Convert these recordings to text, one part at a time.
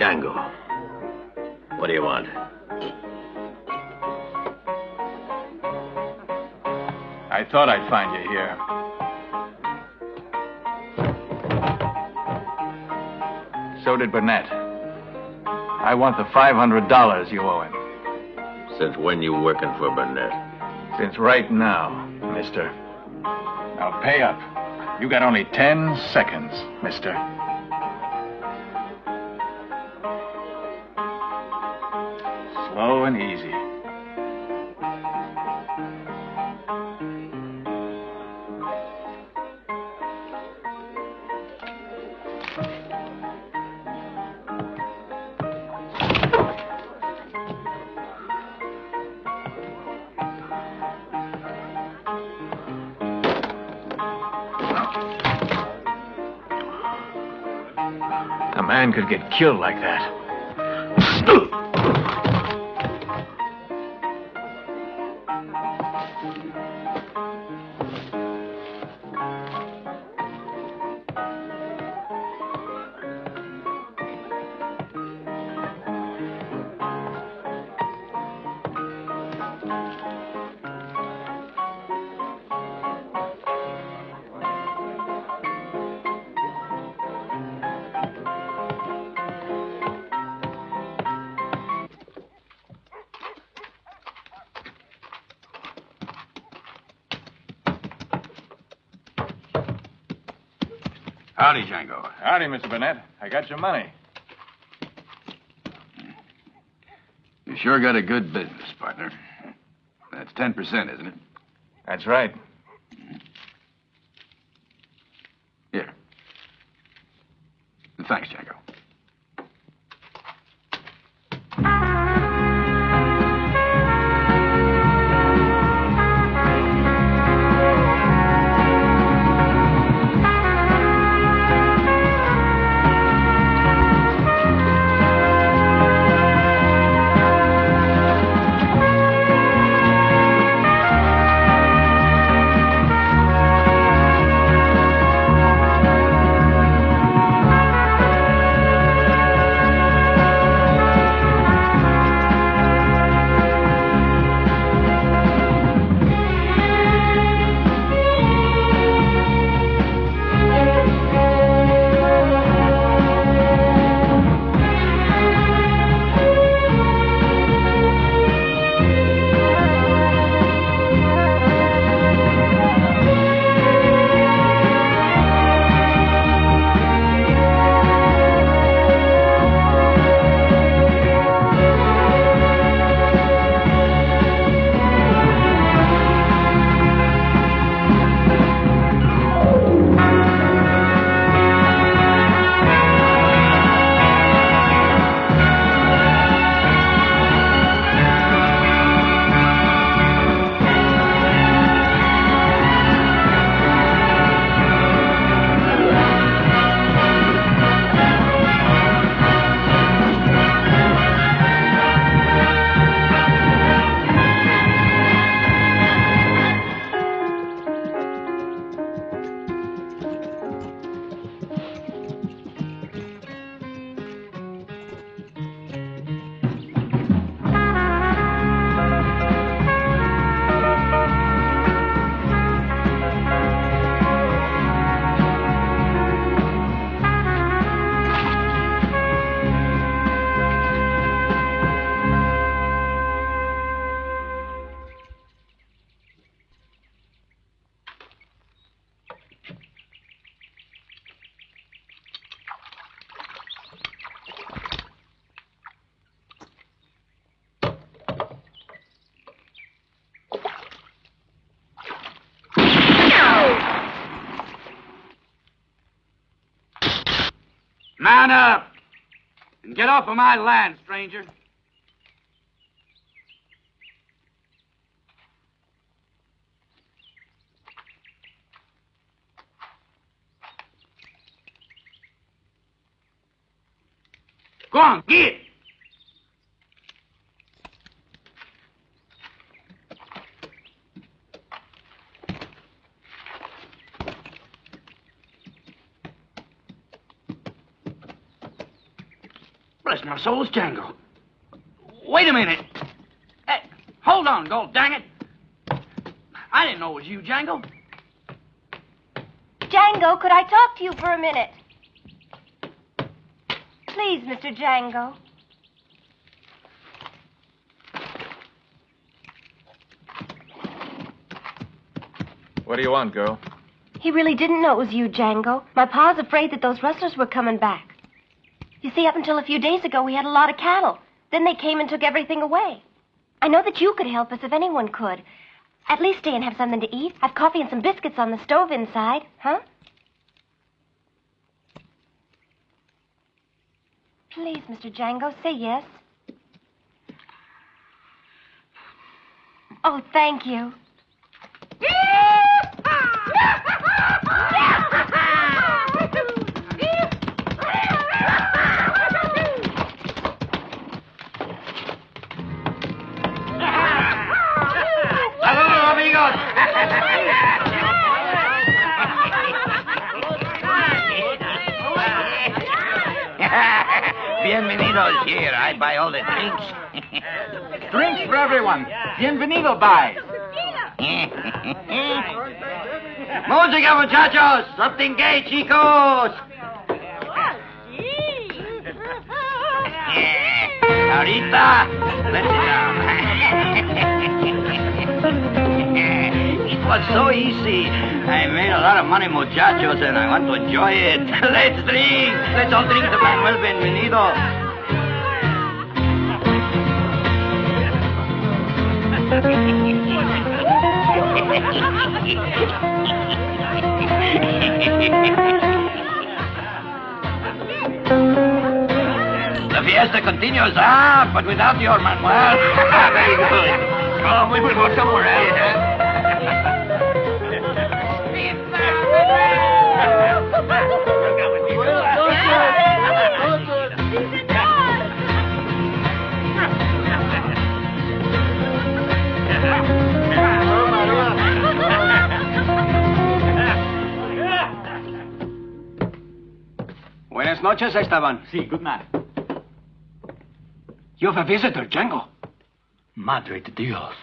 Django, what do you want? I thought I'd find you here. So did Burnett. I want the $500 you owe him. Since when you working for Burnett? Since right now, mister. Now pay up. You got only 10 seconds, mister. Slow and easy. A man could get killed like that. Howdy, Django. Howdy, Mr. Burnett. I got your money. You sure got a good business, partner. That's 10%, isn't it? That's right. Here. Thanks, Django. up and get off of my land, stranger. Go on, get! Bless my soul, it's Django. Wait a minute. Hey, hold on, Gold, dang it. I didn't know it was you, Django. Django, could I talk to you for a minute? Please, Mr. Django. What do you want, girl? He really didn't know it was you, Django. My pa's afraid that those rustlers were coming back. You see, up until a few days ago, we had a lot of cattle. Then they came and took everything away. I know that you could help us if anyone could. At least stay and have something to eat. I've coffee and some biscuits on the stove inside, huh? Please, Mr. Django, say yes. Oh, thank you. Hello, amigos. Bienvenidos here. I buy all the drinks. Drinks for everyone. Bienvenido buys. Música, muchachos. Something gay, chicos. Ahorita, let's sit down. It was so easy. I made a lot of money, muchachos, and I want to enjoy it. Let's drink. Let's all drink to Manuel Bienvenido. The fiesta continues, but without your Manuel. Very good. Oh, we will go somewhere else, Buenas noches, Esteban. Sí, good night. You have a visitor, Django. Madre de Dios.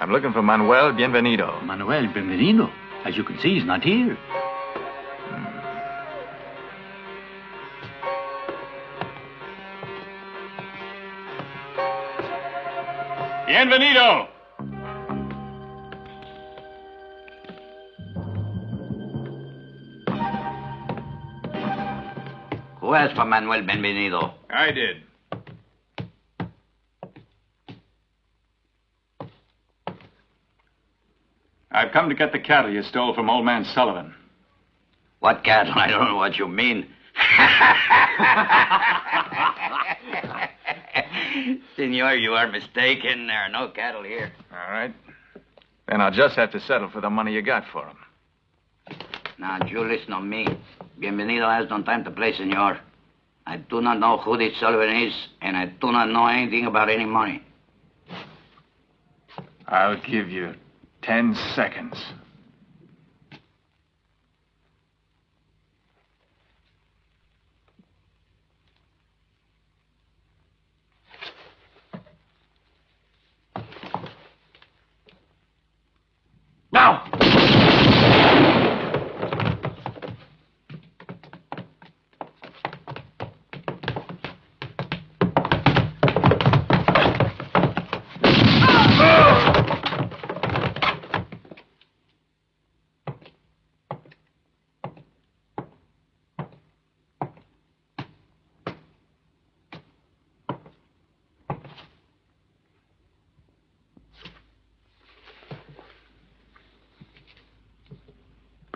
I'm looking for Manuel Bienvenido. Manuel Bienvenido. As you can see, he's not here. Bienvenido! Who asked for Manuel Bienvenido? I did. I've come to get the cattle you stole from old man Sullivan. What cattle? I don't know what you mean. Senor, you are mistaken. There are no cattle here. All right. Then I'll just have to settle for the money you got for them. Now, you listen to me. Bienvenido has no time to play, senor. I do not know who this Sullivan is, and I do not know anything about any money. I'll give you 10 seconds. Now!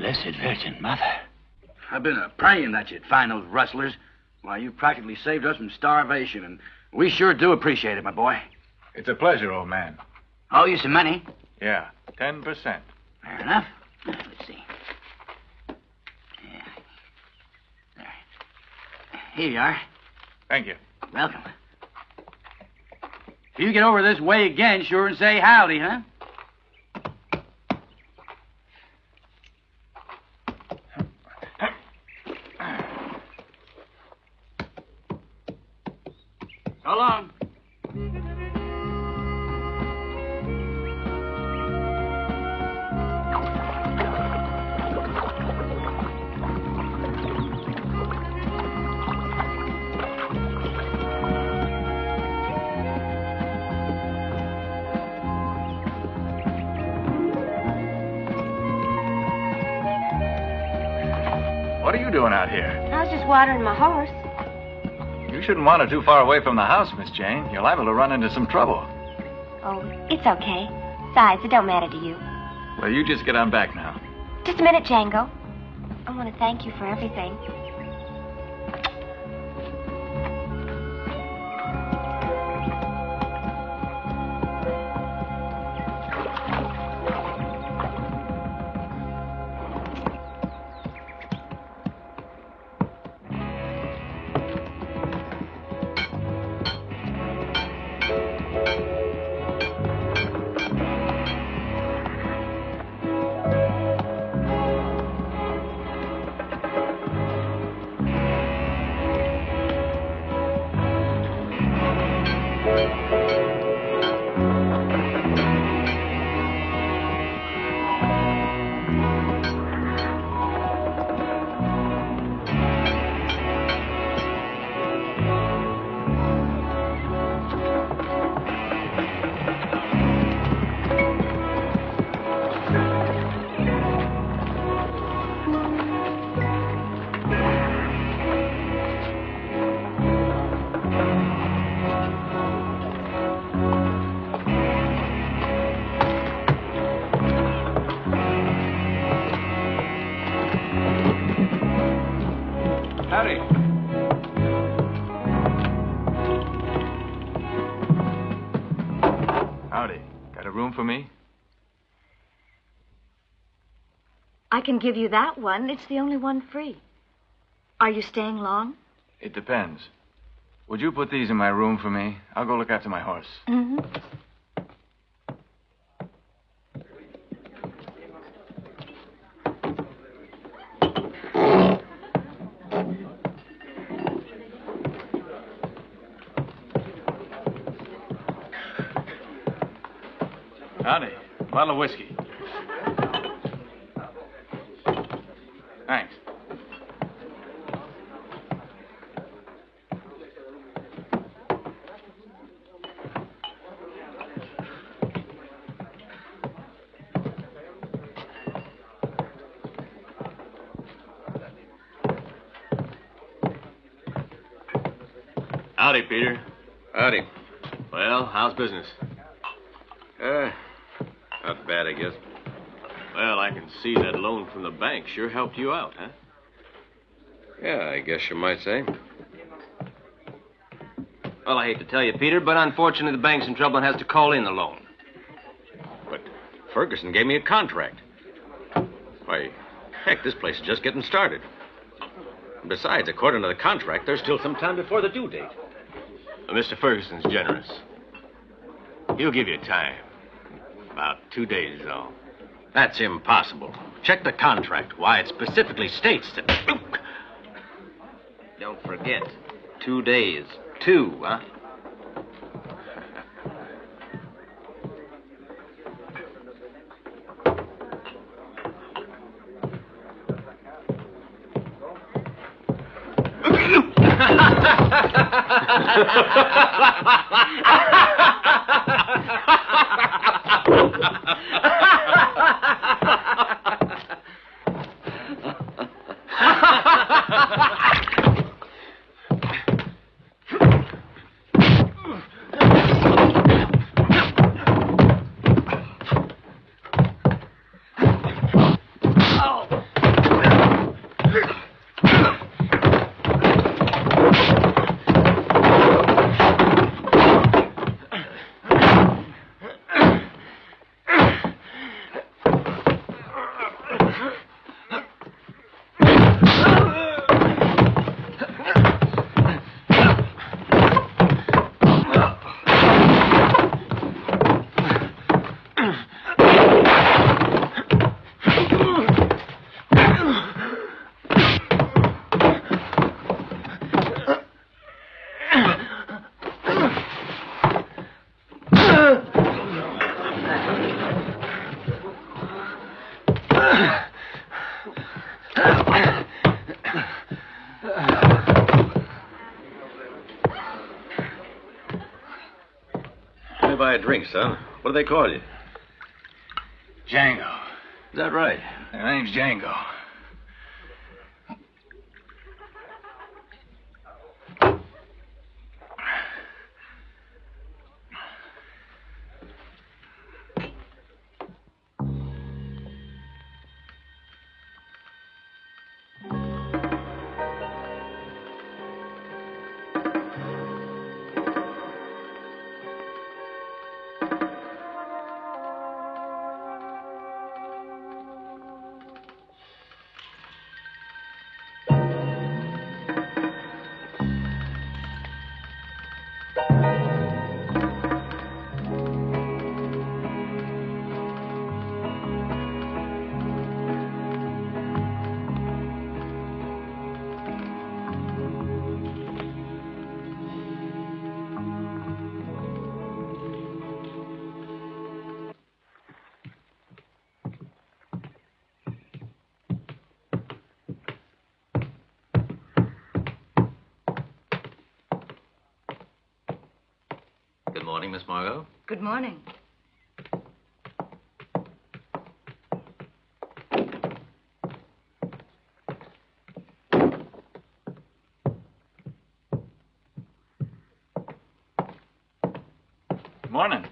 Blessed Virgin Mother. I've been praying that you'd find those rustlers. Why, you practically saved us from starvation, and we sure do appreciate it, my boy. It's a pleasure, old man. Owe you some money? Yeah, 10%. Fair enough. Let's see. Yeah. There. Here you are. Thank you. Welcome. If you get over this way again, sure and say howdy, huh? So long. What are you doing out here? I was just watering my horse. You shouldn't wander too far away from the house, Miss Jane. You're liable to run into some trouble. Oh, it's okay. Besides, it don't matter to you. Well, you just get on back now. Just a minute, Django. I want to thank you for everything. Howdy. Howdy. Got a room for me? I can give you that one. It's the only one free. Are you staying long? It depends. Would you put these in my room for me? I'll go look after my horse. Mm-hmm. Howdy. Bottle of whiskey. Thanks. Howdy, Peter. Howdy. Well, how's business? Not bad, I guess. Well, I can see that loan from the bank sure helped you out, huh? Yeah, I guess you might say. Well, I hate to tell you, Peter, but unfortunately the bank's in trouble and has to call in the loan. But Ferguson gave me a contract. Why, heck, this place is just getting started. And besides, according to the contract, there's still some time before the due date. Mr. Ferguson's generous. He'll give you time. About 2 days, though. That's impossible. Check the contract. Why, it specifically states that... Don't forget, 2 days. 2, huh? me buy a drink, son. What do they call you? Django. Is that right? Their name's Django. Good morning, Miss Margot. Good morning. Morning.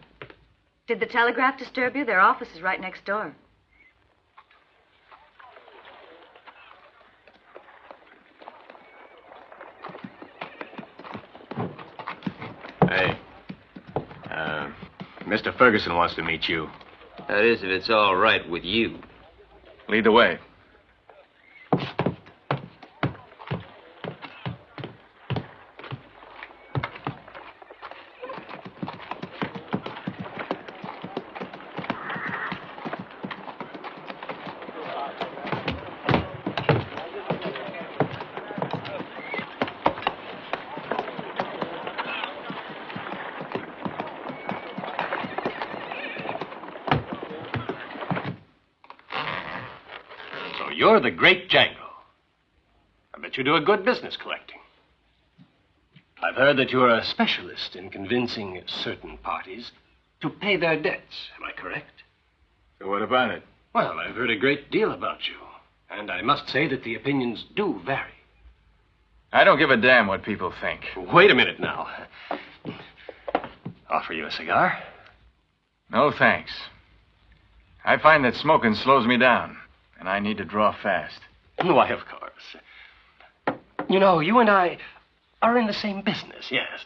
Did the telegraph disturb you? Their office is right next door. Hey. Mr. Ferguson wants to meet you. That is, if it's all right with you. Lead the way. You're the great Django. I bet you do a good business collecting. I've heard that you're a specialist in convincing certain parties to pay their debts. Am I correct? So what about it? Well, I've heard a great deal about you. And I must say that the opinions do vary. I don't give a damn what people think. Wait a minute now. Offer you a cigar? No, thanks. I find that smoking slows me down, and I need to draw fast. Why, of course. You know, you and I are in the same business, yes.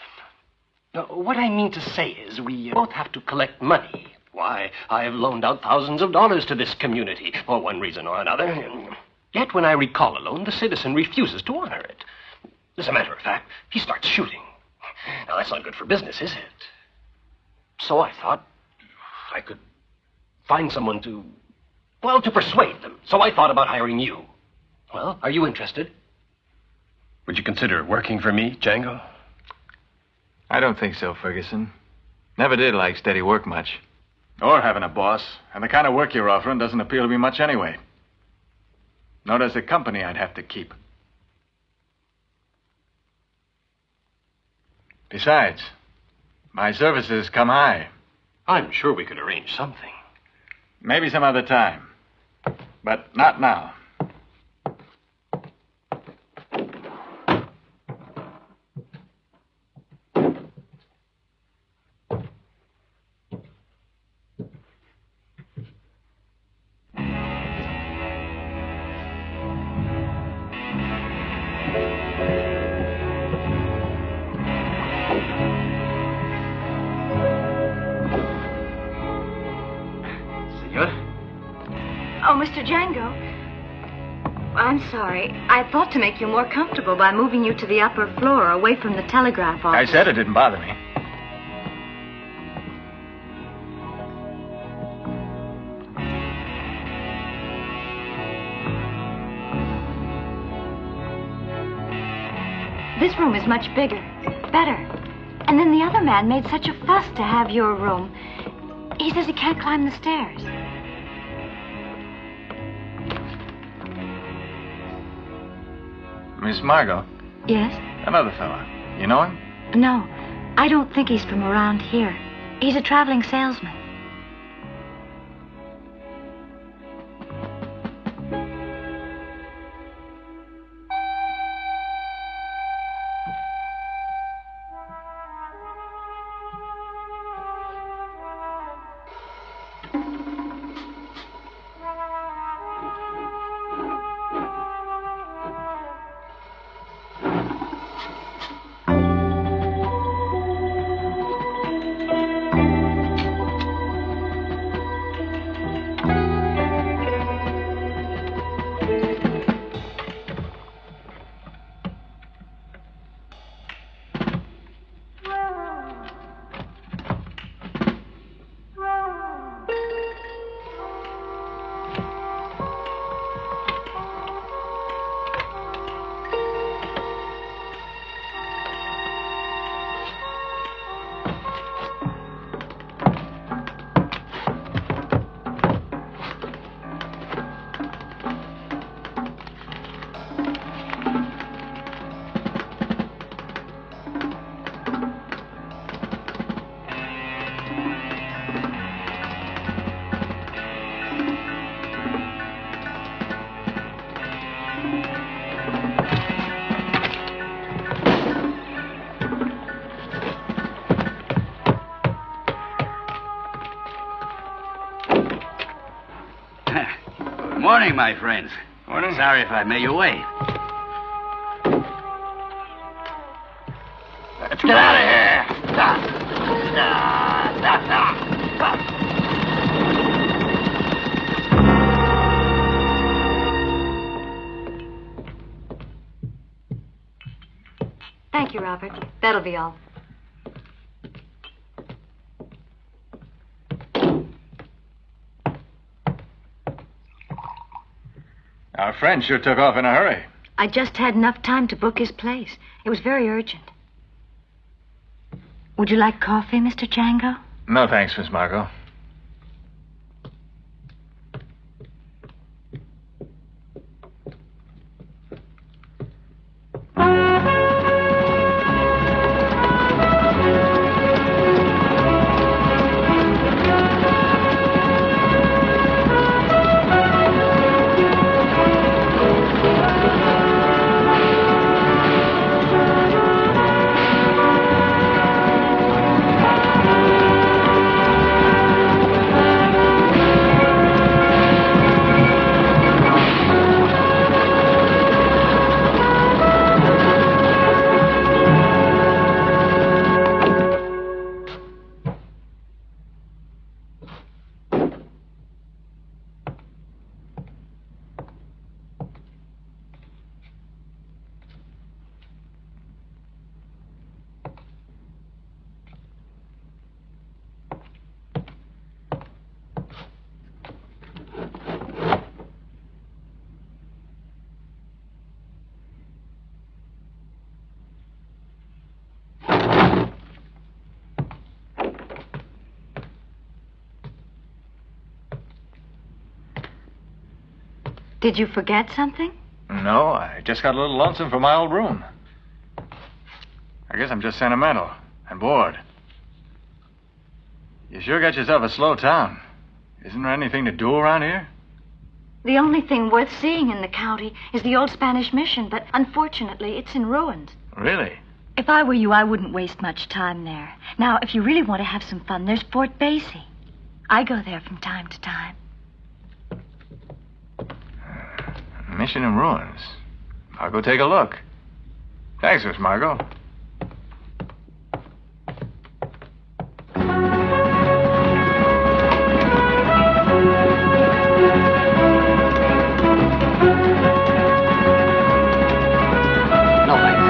Now, what I mean to say is we both have to collect money. Why, I have loaned out thousands of dollars to this community for one reason or another. Yet when I recall a loan, the citizen refuses to honor it. As a matter of fact, he starts shooting. Now, that's not good for business, is it? So I thought I could find someone to persuade them. So I thought about hiring you. Well, are you interested? Would you consider working for me, Django? I don't think so, Ferguson. Never did like steady work much. Or having a boss. And the kind of work you're offering doesn't appeal to me much anyway. Nor does the company I'd have to keep. Besides, my services come high. I'm sure we could arrange something. Maybe some other time. But not now. Oh, Mr. Django. I'm sorry. I thought to make you more comfortable by moving you to the upper floor, away from the telegraph office. I said it didn't bother me. This room is much bigger, better. And then the other man made such a fuss to have your room. He says he can't climb the stairs. Miss Margot? Yes? Another fella. You know him? No, I don't think he's from around here. He's a traveling salesman. Morning, my friends. Morning. Sorry if I made you wait. Let's get out of here. Thank you, Robert. That'll be all. Our friend sure took off in a hurry. I just had enough time to book his place. It was very urgent. Would you like coffee, Mr. Django? No, thanks, Miss Margot. Did you forget something? No, I just got a little lonesome for my old room. I guess I'm just sentimental and bored. You sure got yourself a slow town. Isn't there anything to do around here? The only thing worth seeing in the county is the old Spanish mission, but unfortunately, it's in ruins. Really? If I were you, I wouldn't waste much time there. Now, if you really want to have some fun, there's Fort Basie. I go there from time to time. Mission in ruins. I'll go take a look. Thanks, Miss Margot. No, thanks.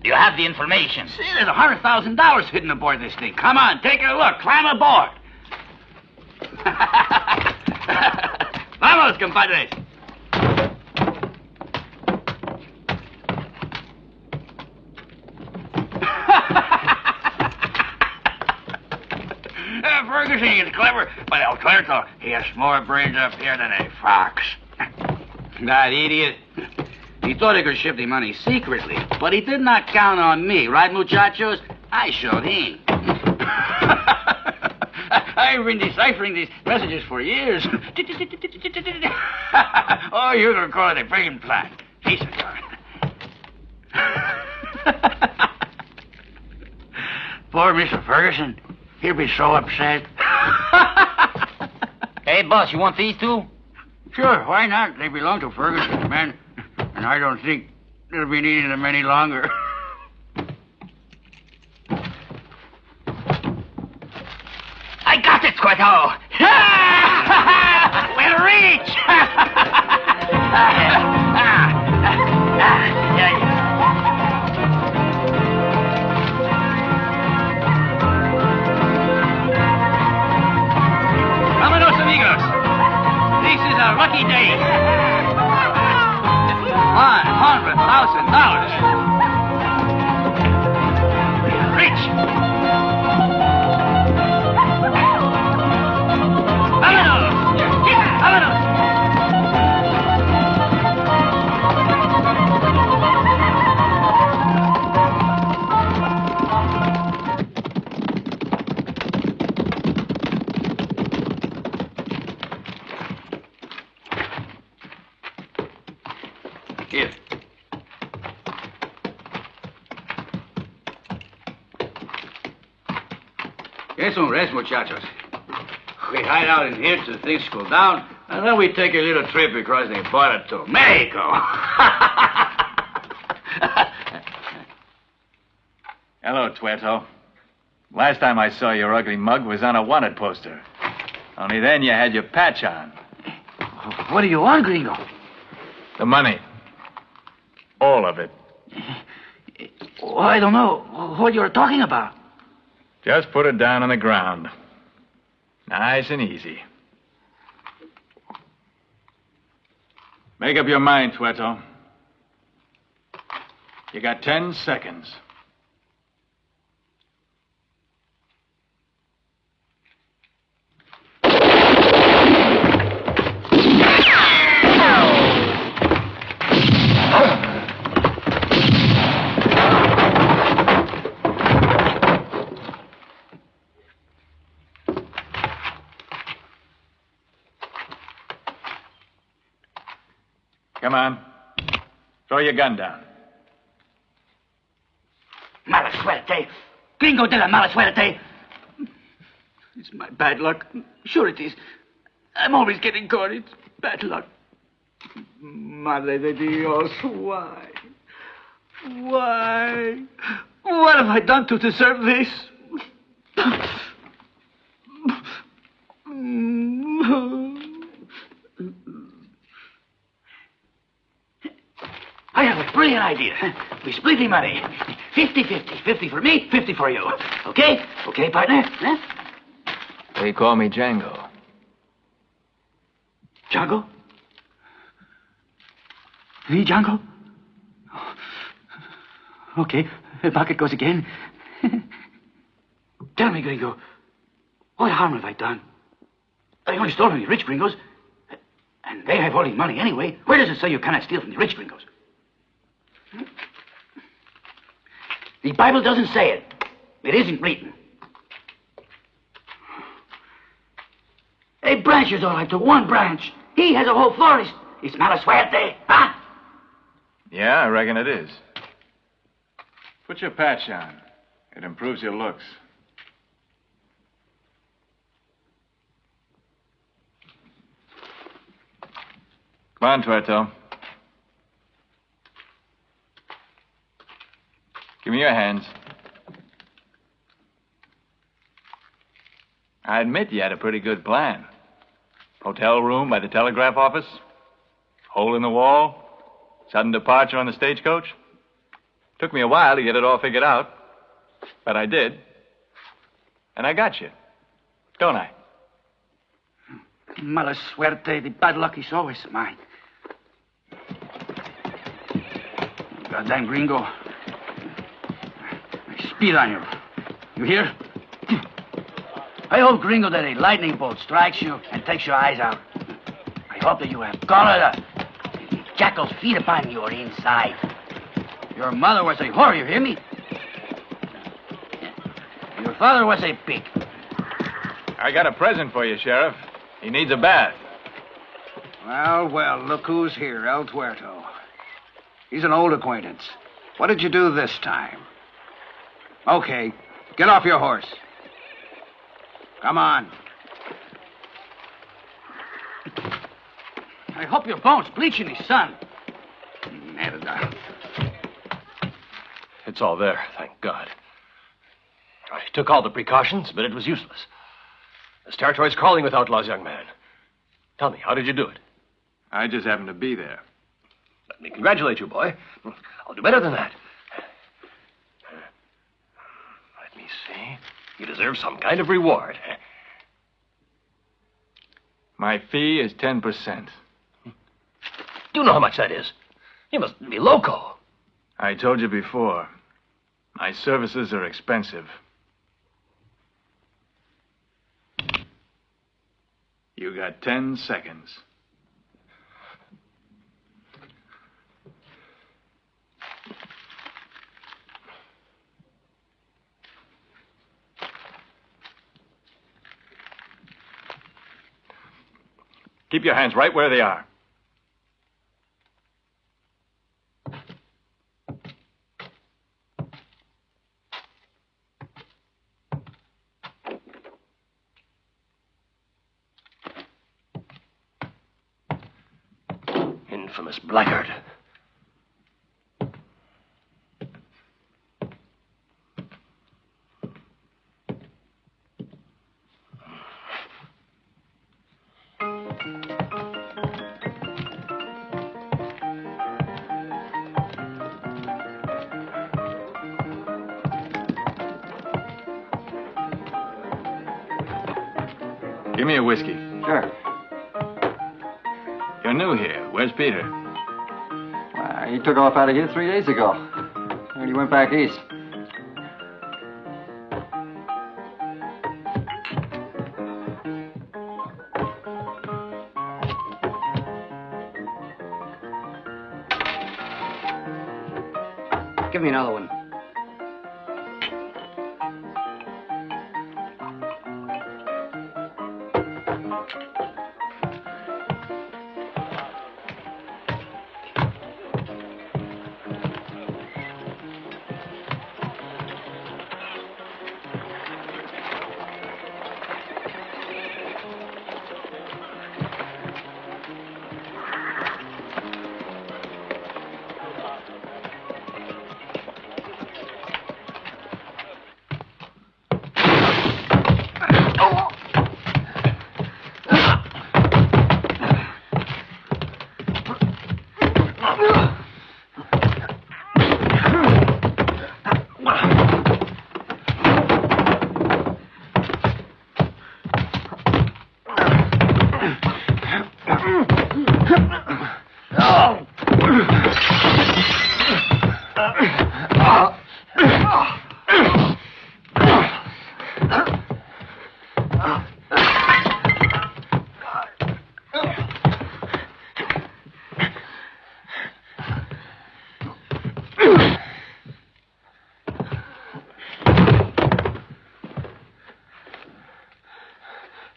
You have the information. See, there's $100,000 hidden aboard this thing. Come on, take a look. Climb aboard. Vamos, compadres. Ferguson is clever, but El Tuerto, he has more brains up here than a fox. That idiot. He thought he could ship the money secretly, but he did not count on me, right, muchachos? I showed him. I've been deciphering these messages for years. Oh, you can call it a brain plan. Sí, senor. Poor Mr. Ferguson. He'll be so upset. Hey, boss, you want these too? Sure, why not? They belong to Ferguson's men, and I don't think they'll be needing them any longer. I got it, Tuerto! We'll reach! Vámonos, amigos! This is a lucky day. $100,000. Rich. Vámonos. Vámonos. Here. Get some rest, muchachos. We hide out in here till things cool down, and then we take a little trip across the border to Mexico. Hello, Tuerto. Last time I saw your ugly mug was on a wanted poster. Only then you had your patch on. What do you want, gringo? The money. All of it. Oh, I don't know what you're talking about. Just put it down on the ground. Nice and easy. Make up your mind, Tuerto. You got 10 seconds. Come on. Throw your gun down. Mala suerte. Gringo de la mala suerte. It's my bad luck. Sure it is. I'm always getting caught. It's bad luck. Madre de Dios, why? Why? What have I done to deserve this? I have a brilliant idea. We split the money. 50-50. 50 for me, 50 for you. Okay? Okay, partner? Huh? They call me Django. Django? Me, Django? Okay, the bucket goes again. Tell me, gringo, what harm have I done? I only stole from the rich gringos. And they have all the money anyway. Where does it say you cannot steal from the rich gringos? The Bible doesn't say it. It isn't written. A branch is all right to one branch. He has a whole forest. It's mala suerte, huh? Yeah, I reckon it is. Put your patch on. It improves your looks. Come on, Tuerto. Give me your hands. I admit you had a pretty good plan. Hotel room by the telegraph office, hole in the wall, sudden departure on the stagecoach. Took me a while to get it all figured out. But I did. And I got you. Don't I? Mala suerte. The bad luck is always mine. Goddamn gringo. I spit on you. You hear? I hope, gringo, that a lightning bolt strikes you and takes your eyes out. I hope that you have cholera. The jackals feed upon your inside. Your mother was a whore, you hear me? Your father was a pig. I got a present for you, Sheriff. He needs a bath. Well, well, look who's here, El Tuerto. He's an old acquaintance. What did you do this time? Okay, get off your horse. Come on. I hope your bones bleach in the sun. Merda. It's all there, thank God. I took all the precautions, but it was useless. This territory's crawling with outlaws, young man. Tell me, how did you do it? I just happened to be there. Let me congratulate you, boy. I'll do better than that. Let me see. You deserve some kind of reward. My fee is 10%. You know how much that is. You must be loco. I told you before. My services are expensive. You got 10 seconds. Keep your hands right where they are. Infamous blackguard. Give me a whiskey. Sure. You're new here. Where's Peter? He took off out of here 3 days ago. And he went back east. Give me another one.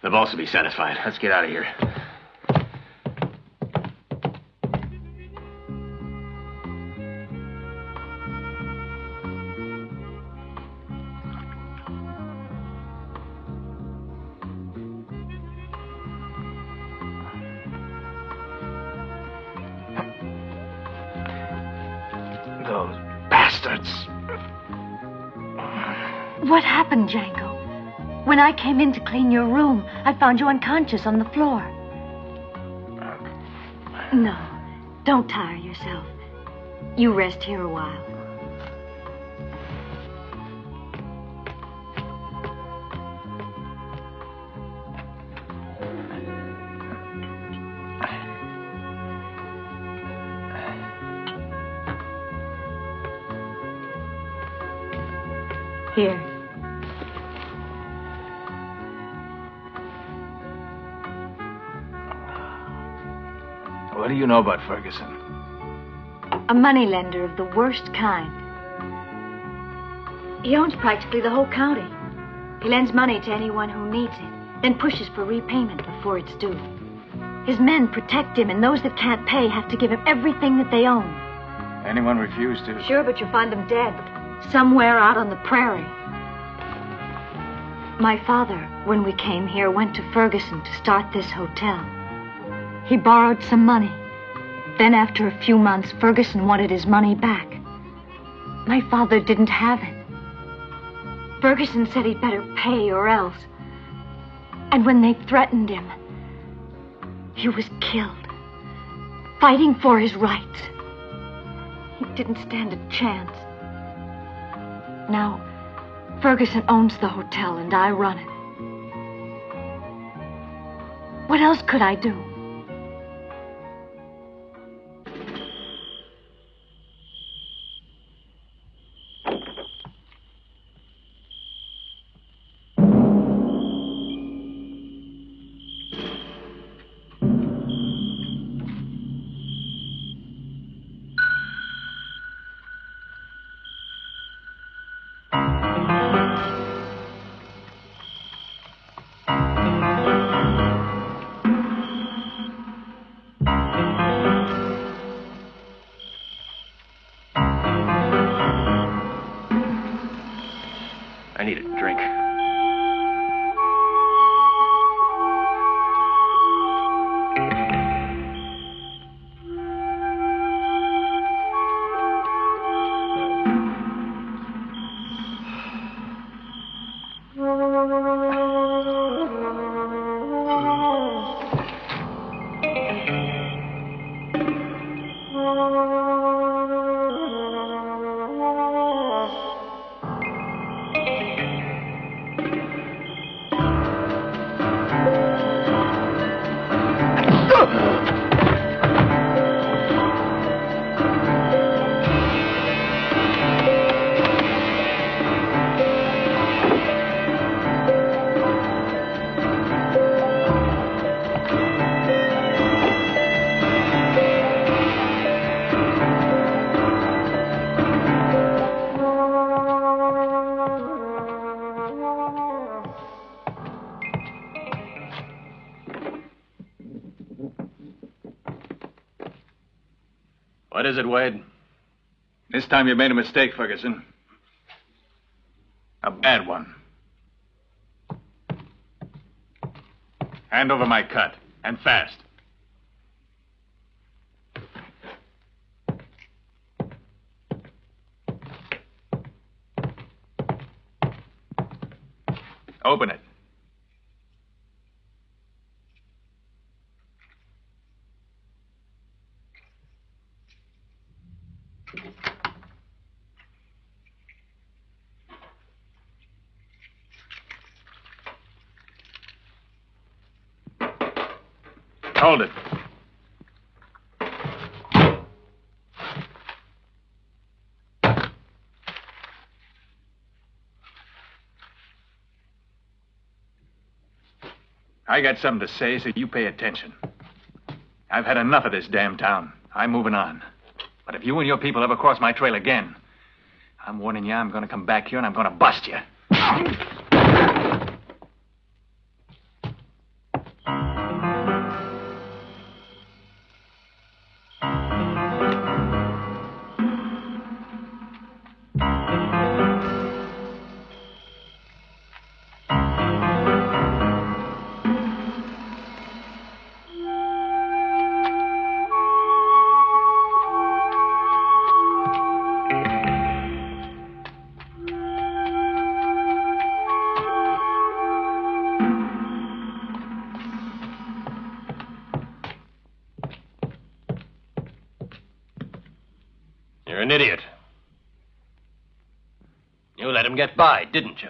The boss will be satisfied. Let's get out of here. Those bastards. What happened, Django? When I came in to clean your room, I found you unconscious on the floor. No, don't tire yourself. You rest here a while. Here. What do you know about Ferguson? A moneylender of the worst kind. He owns practically the whole county. He lends money to anyone who needs it, then pushes for repayment before it's due. His men protect him, and those that can't pay have to give him everything that they own. Anyone refuse to? Sure, but you'll find them dead, somewhere out on the prairie. My father, when we came here, went to Ferguson to start this hotel. He borrowed some money. Then after a few months, Ferguson wanted his money back. My father didn't have it. Ferguson said he'd better pay or else. And when they threatened him, he was killed, fighting for his rights. He didn't stand a chance. Now, Ferguson owns the hotel and I run it. What else could I do? I need a drink. What is it, Wade? This time you made a mistake, Ferguson. A bad one. Hand over my cut, and fast. Open it. Hold it. I got something to say, so you pay attention. I've had enough of this damn town. I'm moving on. But if you and your people ever cross my trail again, I'm warning you, I'm going to come back here and I'm going to bust you. You're an idiot. You let him get by, didn't you?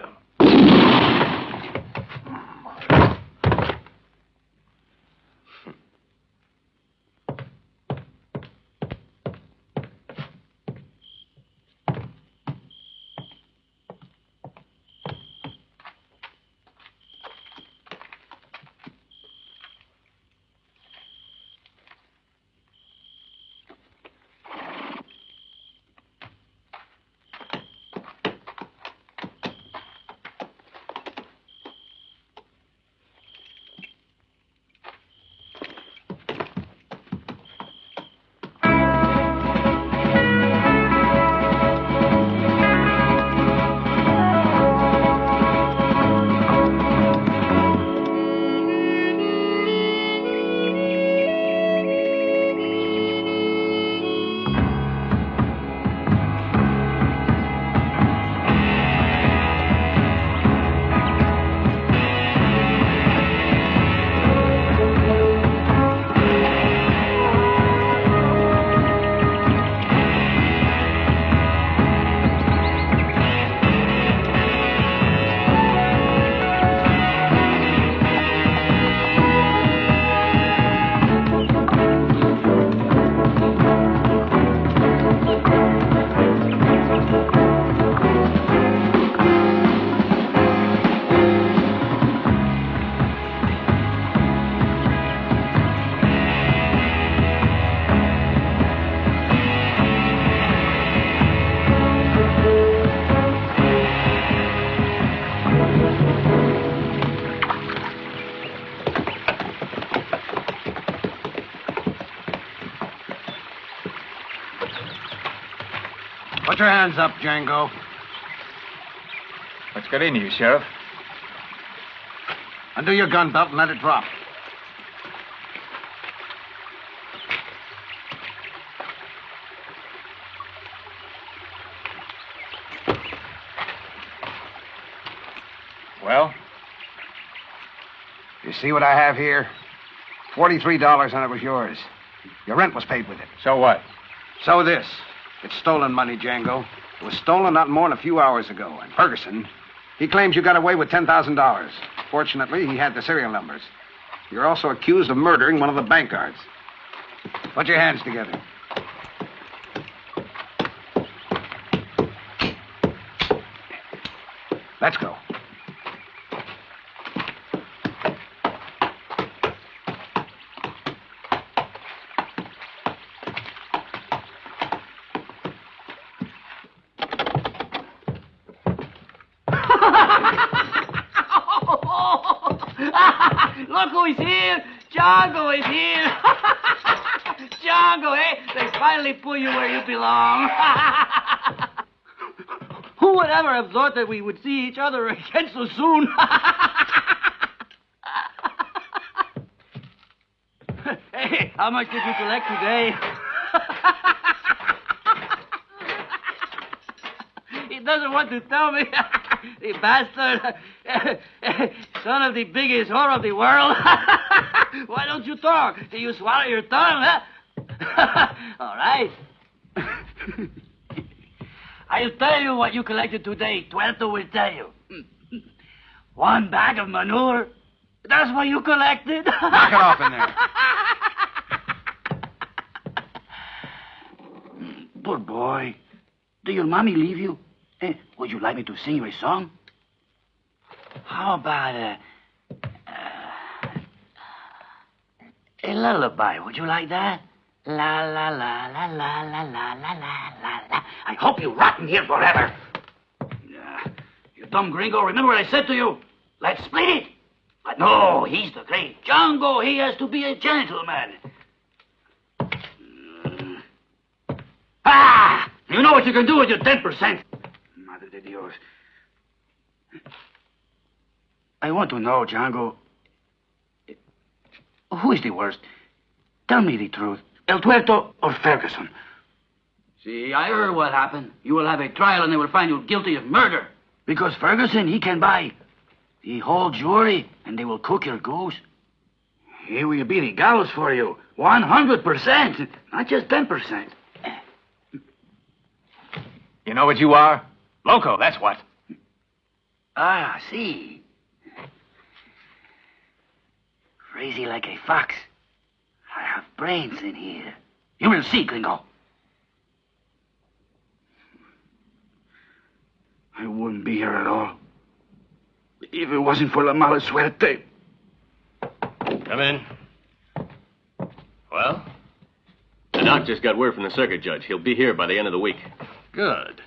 Put your hands up, Django. What's got into you, Sheriff? Undo your gun belt and let it drop. Well? You see what I have here? $43 and it was yours. Your rent was paid with it. So what? So this. It's stolen money, Django. It was stolen not more than a few hours ago. And Ferguson, he claims you got away with $10,000. Fortunately, he had the serial numbers. You're also accused of murdering one of the bank guards. Put your hands together. Let's go. Look who is here! Django is here! Django, eh? They finally put you where you belong. Who would ever have thought that we would see each other again so soon? Hey, how much did you collect today? He doesn't want to tell me. The bastard. Son of the biggest whore of the world. Why don't you talk? Do you swallow your tongue, huh? All right. I'll tell you what you collected today. Tuerto will tell you. 1 bag of manure. That's what you collected. Knock it off in there. Poor boy. Did your mommy leave you? Would you like me to sing you a song? How about a lullaby? Would you like that? La la la la la la la la la la. I hope you rot in here forever. You dumb gringo, remember what I said to you? Let's split it. But no, he's the great Django. He has to be a gentleman. Ah! You know what you can do with your 10%. Madre de Dios. I want to know, Django, who is the worst? Tell me the truth. El Tuerto or Ferguson? See, I heard what happened. You will have a trial and they will find you guilty of murder. Because Ferguson, he can buy the whole jury and they will cook your goose. Here will be the gallows for you. 100%, not just 10%. You know what you are? Loco, that's what. Ah, see. Crazy like a fox. I have brains in here. You will see, Gringo. I wouldn't be here at all. If it wasn't for la mala suerte. Come in. Well? The doc just got word from the circuit judge. He'll be here by the end of the week. Good.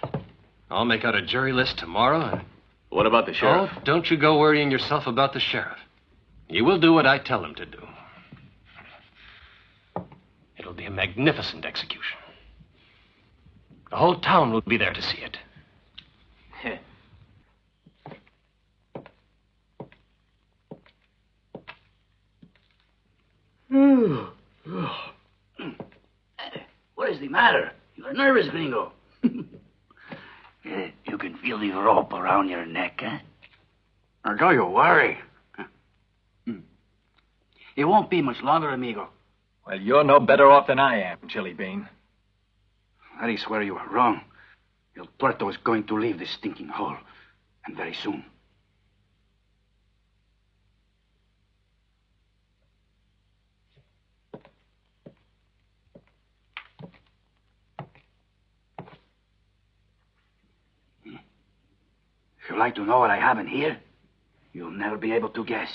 I'll make out a jury list tomorrow and... What about the sheriff? Oh, don't you go worrying yourself about the sheriff. You will do what I tell him to do. It'll be a magnificent execution. The whole town will be there to see it. What is the matter? You're nervous, Gringo. You can feel the rope around your neck, huh? Now, don't you worry. It won't be much longer, amigo. Well, you're no better off than I am, Chili Bean. I swear you are wrong. El Tuerto is going to leave this stinking hole, and very soon. If you'd like to know what I have in here, you'll never be able to guess.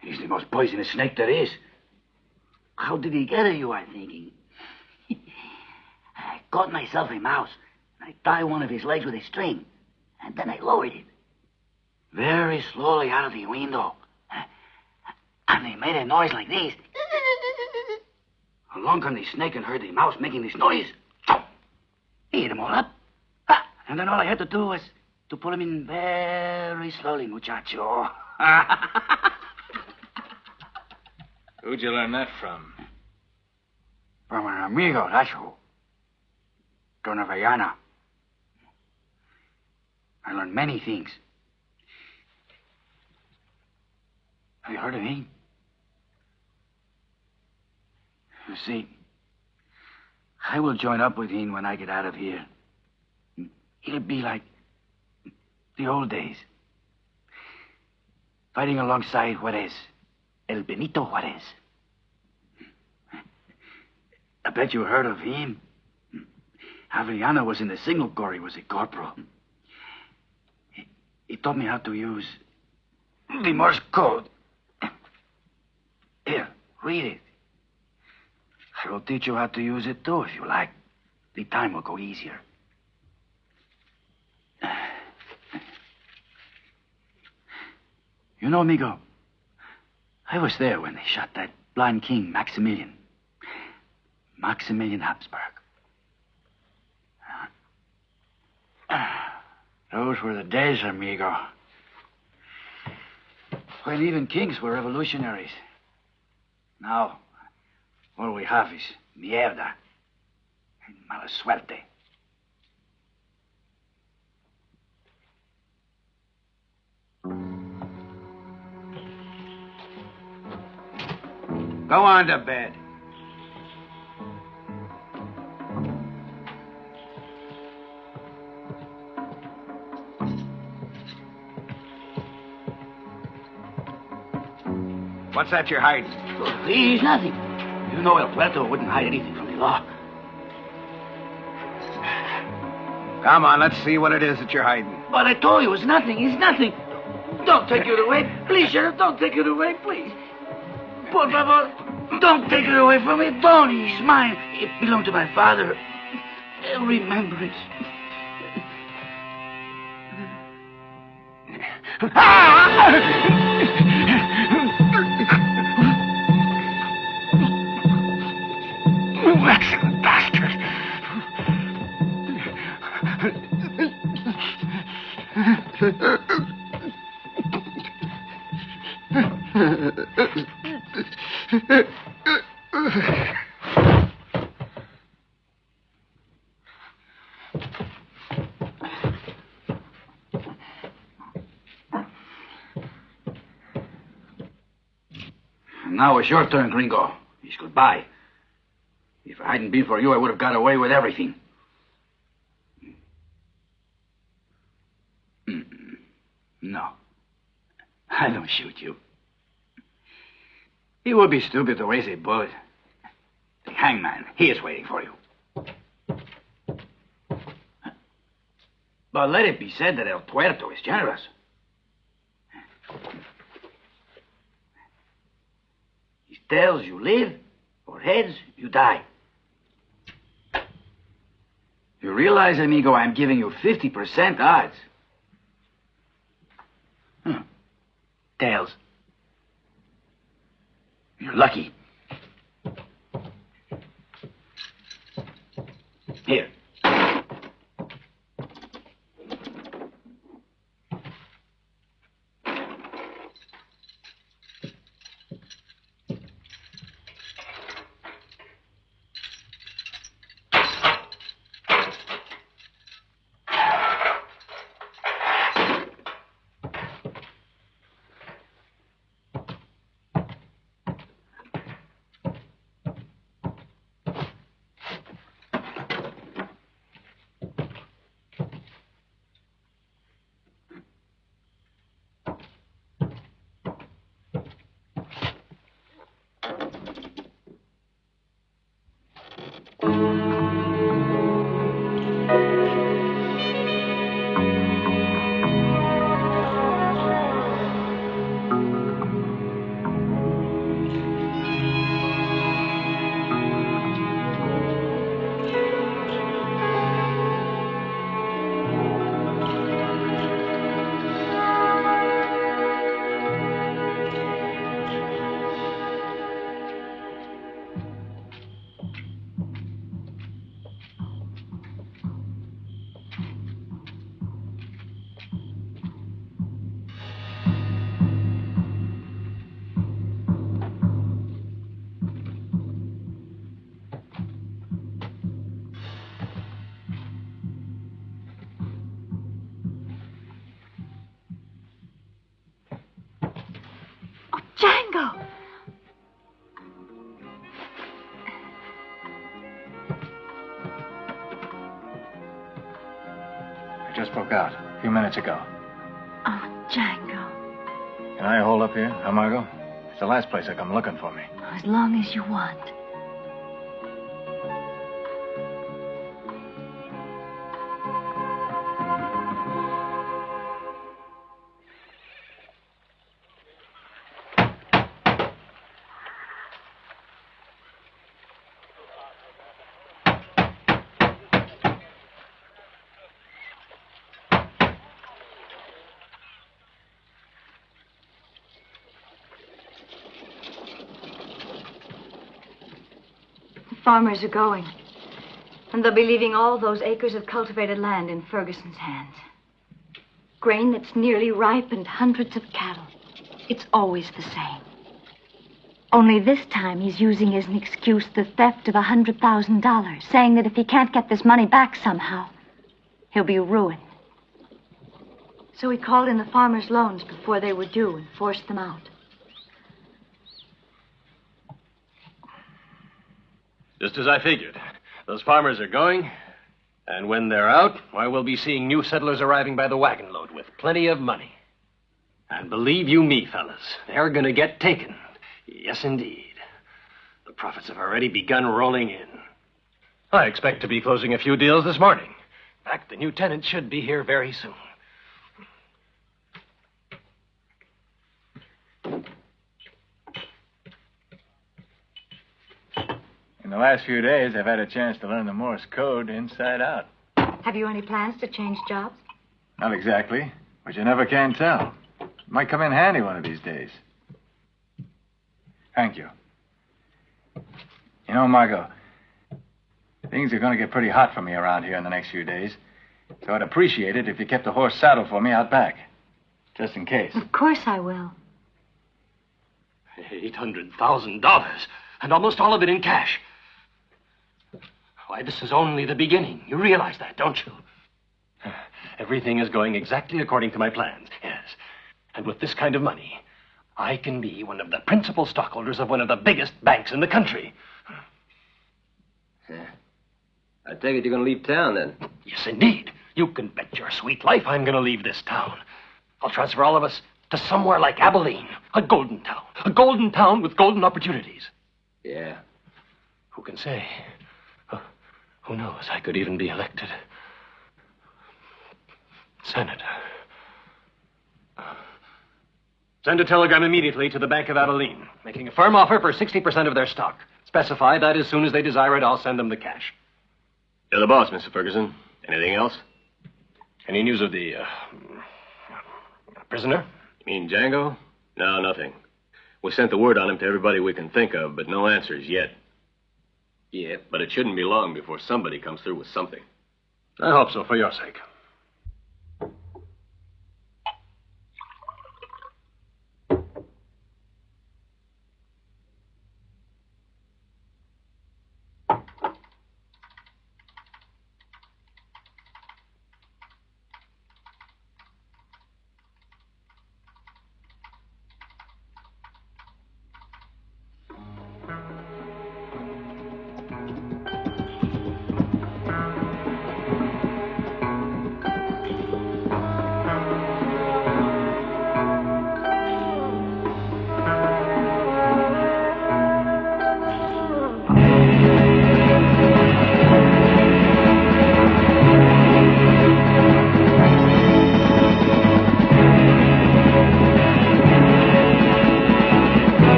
He's the most poisonous snake there is. How did he get at you, I'm thinking? I caught myself a mouse, and I tied one of his legs with a string, and then I lowered it. Very slowly out of the window. And he made a noise like this. Along come the snake and heard the mouse making this noise. all up. Ah, and then all I had to do was to pull him in very slowly, muchacho. Who'd you learn that from? From an amigo, that's who. Dona Villana. I learned many things. Have you heard of him? You see, I will join up with him when I get out of here. It'll be like the old days. Fighting alongside Juarez. El Benito Juarez. I bet you heard of him. Javillana was in the signal corps. He was a corporal. He taught me how to use the Morse code. Here, read it. I will teach you how to use it too, if you like. The time will go easier. You know, amigo, I was there when they shot that blind king, Maximilian. Maximilian Habsburg. Those were the days, amigo. When even kings were revolutionaries. Now, all we have is mierda and mala suerte. Go on to bed. What's that you're hiding? Oh, please, nothing. You know El Tuerto wouldn't hide anything from the law. Come on, let's see what it is that you're hiding. But I told you, it's nothing. It's nothing. Don't take it away. Please, Sheriff, don't take it away, please. Por favor, don't take it away from me. Don't. It's mine. It belonged to my father. Remembrance. Excellent bastard. Now it's your turn, Gringo. It's goodbye. If it hadn't been for you, I would have got away with everything. No. I don't shoot you. It would be stupid to raise a bullet. The hangman, he is waiting for you. But let it be said that El Tuerto is generous. He tells you live, or heads, you die. You realize, amigo, I'm giving you 50% odds. Tails. You're lucky. Here. Django! I just broke out a few minutes ago. Oh, Django. Can I hold up here, huh, Margot? It's the last place they come looking for me. As long as you want. Farmers are going. And they'll be leaving all those acres of cultivated land in Ferguson's hands. Grain that's nearly ripe and hundreds of cattle. It's always the same. Only this time he's using as an excuse the theft of $100,000, saying that if he can't get this money back somehow, he'll be ruined. So he called in the farmers' loans before they were due and forced them out. Just as I figured. Those farmers are going, and when they're out, why, we'll be seeing new settlers arriving by the wagon load with plenty of money. And believe you me, fellas, they're going to get taken. Yes, indeed. The profits have already begun rolling in. I expect to be closing a few deals this morning. In fact, the new tenant should be here very soon. In the last few days, I've had a chance to learn the Morse code inside out. Have you any plans to change jobs? Not exactly, but you never can tell. It might come in handy one of these days. Thank you. You know, Margot, things are going to get pretty hot for me around here in the next few days. So I'd appreciate it if you kept a horse saddled for me out back. Just in case. Of course I will. $800,000, and almost all of it in cash. Why, this is only the beginning. You realize that, don't you? Everything is going exactly according to my plans, yes. And with this kind of money, I can be one of the principal stockholders of one of the biggest banks in the country. Yeah. I take it you're going to leave town, then? Yes, indeed. You can bet your sweet life I'm going to leave this town. I'll transfer all of us to somewhere like Abilene, a golden town. A golden town with golden opportunities. Yeah. Who can say? Who knows? I could even be elected senator. Send a telegram immediately to the Bank of Abilene, making a firm offer for 60% of their stock. Specify that as soon as they desire it, I'll send them the cash. You're the boss, Mr. Ferguson. Anything else? Any news of the prisoner? You mean Django? No, nothing. We sent the word on him to everybody we can think of, but no answers yet. Yeah, but it shouldn't be long before somebody comes through with something. I hope so, for your sake.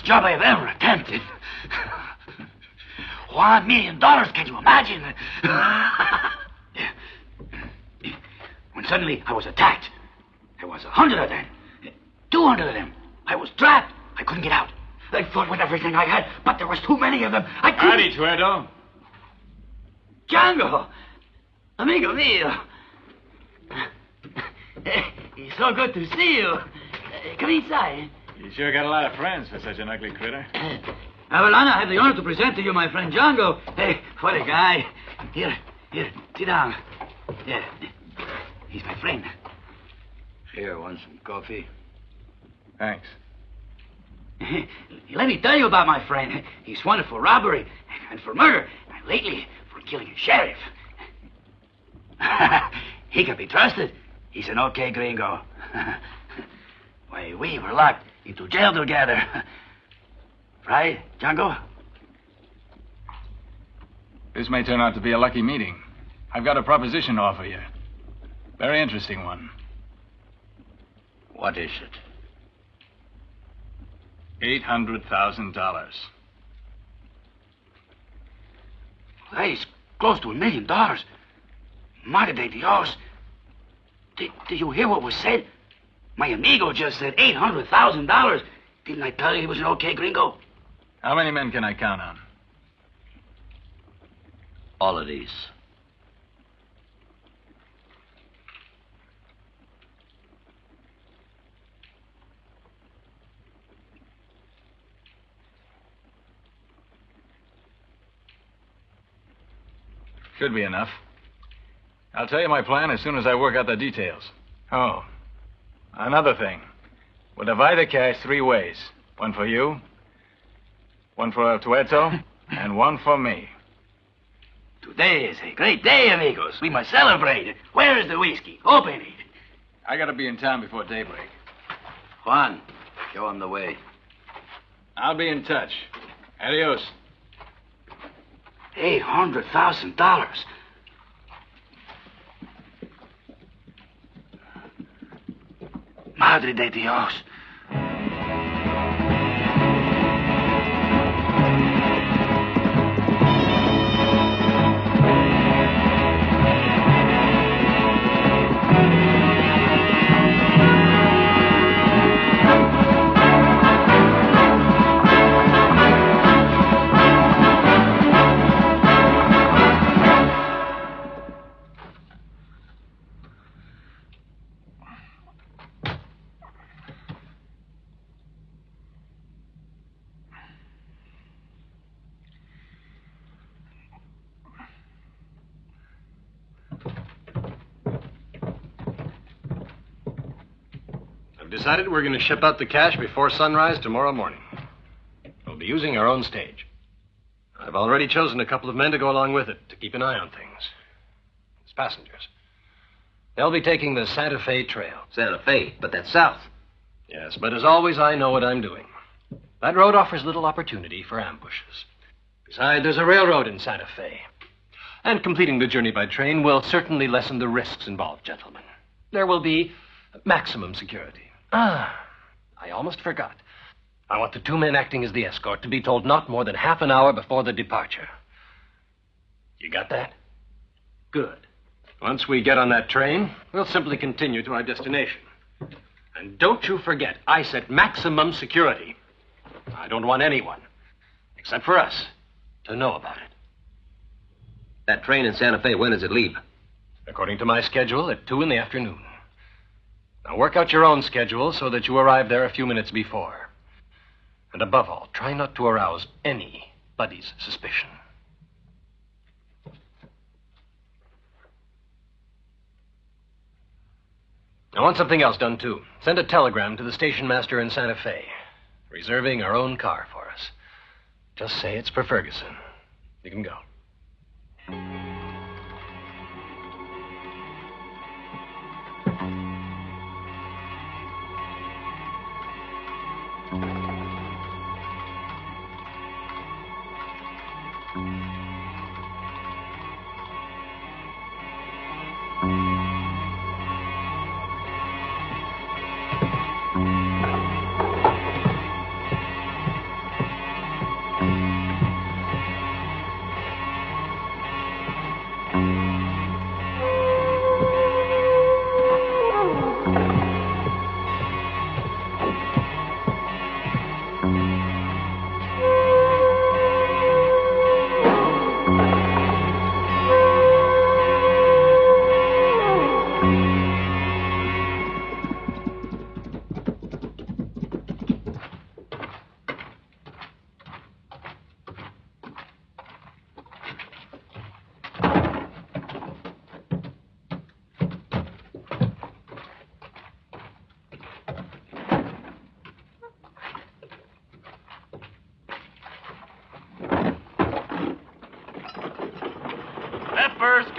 Job I have ever attempted. $1 million, can you imagine? When suddenly I was attacked. There was 100 of them. 200 of them. I was trapped. I couldn't get out. I fought with everything I had, but there was too many of them. I couldn't... Howdy, Tuerto. Django. Amigo mío. It's so good to see you. Come inside. You sure got a lot of friends for such an ugly critter. Avalana, I have the honor to present to you my friend Django. Hey, what a guy. Here, sit down. Yeah, he's my friend. Here, want some coffee? Thanks. Let me tell you about my friend. He's wanted for robbery and for murder, and lately for killing a sheriff. He can be trusted. He's an okay gringo. Why, we were locked into jail together. Right, Django? This may turn out to be a lucky meeting. I've got a proposition to offer you. Very interesting one. What is it? $800,000. That is close to $1 million. Madre de Dios. Did you hear what was said? My amigo just said $800,000. Didn't I tell you he was an okay gringo? How many men can I count on? All of these. Should be enough. I'll tell you my plan as soon as I work out the details. Oh, another thing. We'll divide the cash 3 ways. One for you, one for Tuerto, and one for me. Today is a great day, amigos. We must celebrate. Where is the whiskey? Open it. I gotta be in town before daybreak. Juan, show him the way. I'll be in touch. Adios. $800,000. Madre de Dios. Decided we're going to ship out the cash before sunrise tomorrow morning. We'll be using our own stage. I've already chosen a couple of men to go along with it to keep an eye on things. As passengers. They'll be taking the Santa Fe Trail. Santa Fe, but that's south. Yes, but as always, I know what I'm doing. That road offers little opportunity for ambushes. Besides, there's a railroad in Santa Fe. And completing the journey by train will certainly lessen the risks involved, gentlemen. There will be maximum security. I almost forgot. I want the 2 men acting as the escort to be told not more than half an hour before the departure. You got that? Good. Once we get on that train, we'll simply continue to our destination. And don't you forget, I said maximum security. I don't want anyone, except for us, to know about it. That train in Santa Fe, when does it leave? According to my schedule, at 2 in the afternoon. Now work out your own schedule so that you arrive there a few minutes before. And above all, try not to arouse anybody's suspicion. I want something else done, too. Send a telegram to the station master in Santa Fe, reserving our own car for us. Just say it's for Ferguson. You can go.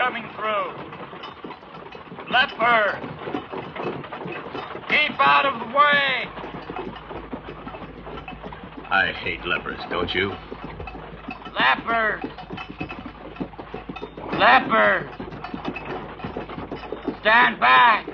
coming through. Leper! Keep out of the way! I hate lepers, don't you? Leper! Leper! Stand back!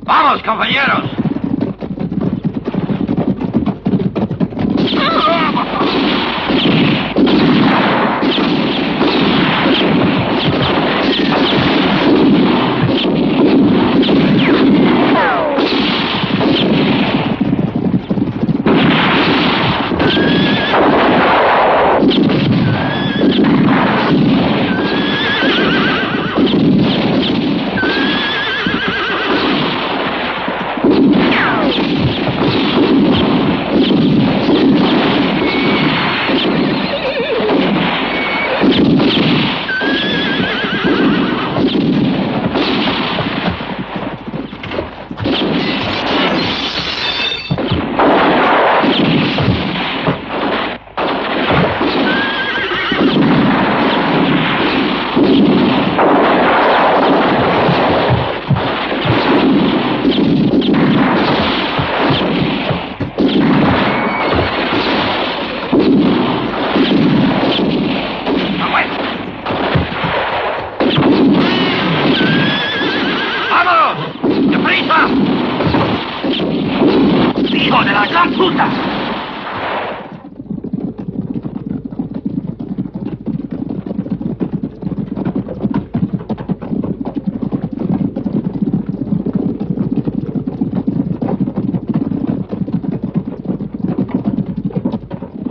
¡Vamos, compañeros!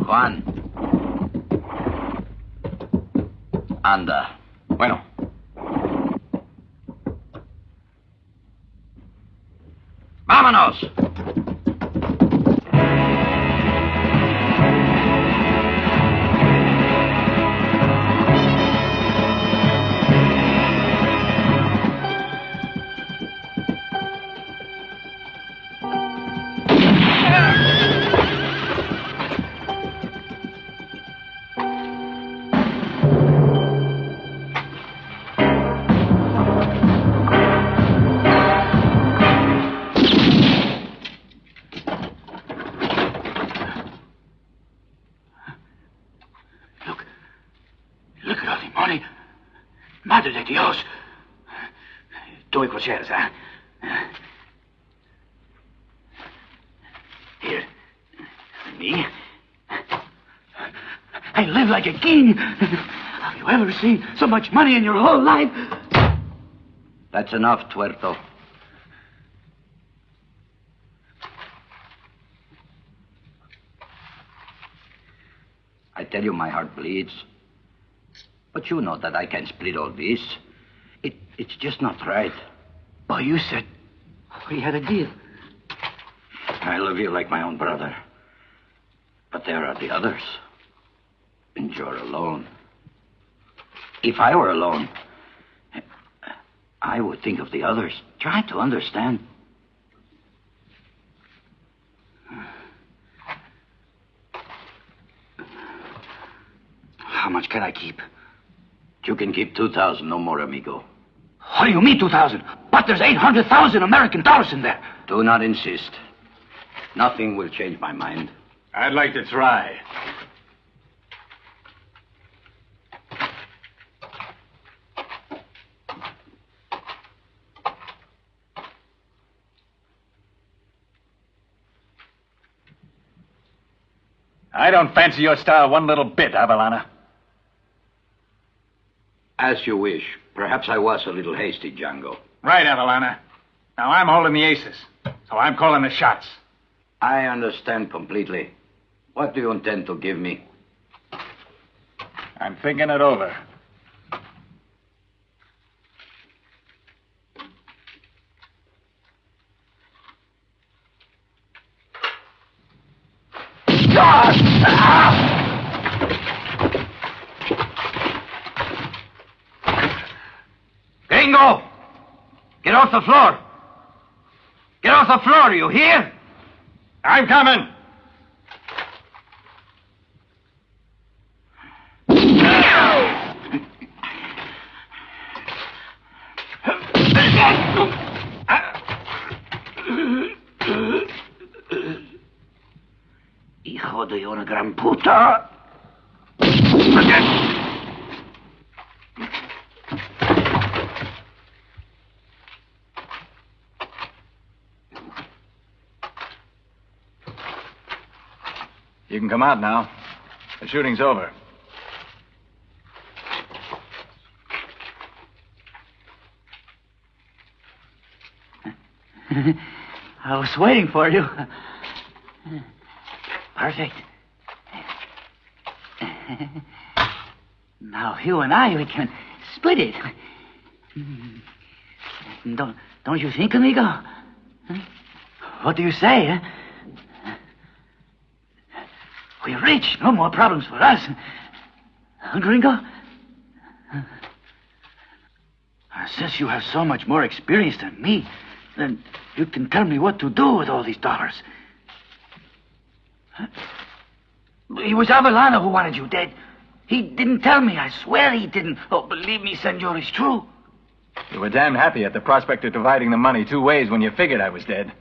Juan. Anda. Bueno. ¡Vámonos! Madre de Dios. Tú y José, ¿eh? Here. Me? I live like a king. Have you ever seen so much money in your whole life? That's enough, Tuerto. I tell you, my heart bleeds. But you know that I can split all this. It's just not right. But you said we had a deal. I love you like my own brother. But there are the others. And you're alone. If I were alone, I would think of the others. Try to understand. How much can I keep? You can keep 2,000, no more, amigo. What do you mean, 2,000? But there's 800,000 American dollars in there. Do not insist. Nothing will change my mind. I'd like to try. I don't fancy your style one little bit, Avalana. As you wish. Perhaps I was a little hasty, Django. Right, Avalana. Now I'm holding the aces, so I'm calling the shots. I understand completely. What do you intend to give me? I'm thinking it over. Django! Get off the floor! Get off the floor, you hear? I'm coming! Hijo de una gran puta! You can come out now. The shooting's over. I was waiting for you. Perfect. Now you and I, we can split it. Don't you think, amigo? What do you say, eh? We're rich. No more problems for us. Huh, Gringo? Since you have so much more experience than me, then you can tell me what to do with all these dollars. It was Avellano who wanted you dead. He didn't tell me. I swear he didn't. Oh, believe me, senor, it's true. You were damn happy at the prospect of dividing the money 2 ways when you figured I was dead.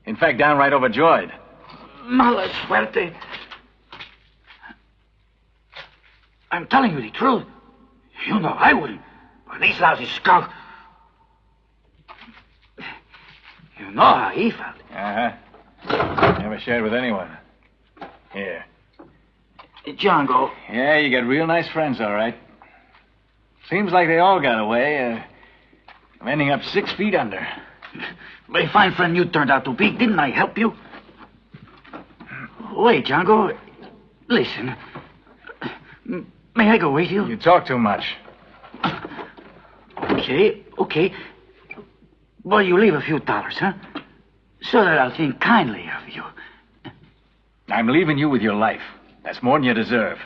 In fact, downright overjoyed. Mala suerte. I'm telling you the truth. You know I wouldn't. But these lousy skunk. You know how he felt. Uh-huh. Never shared with anyone. Here. Django. Yeah, you get real nice friends, all right. Seems like they all got away of ending up 6 feet under. A fine friend you turned out to be. Didn't I help you? Wait, Django. Listen. May I go with you? You talk too much. Okay. Well, you leave a few dollars, huh? So that I'll think kindly of you. I'm leaving you with your life. That's more than you deserve.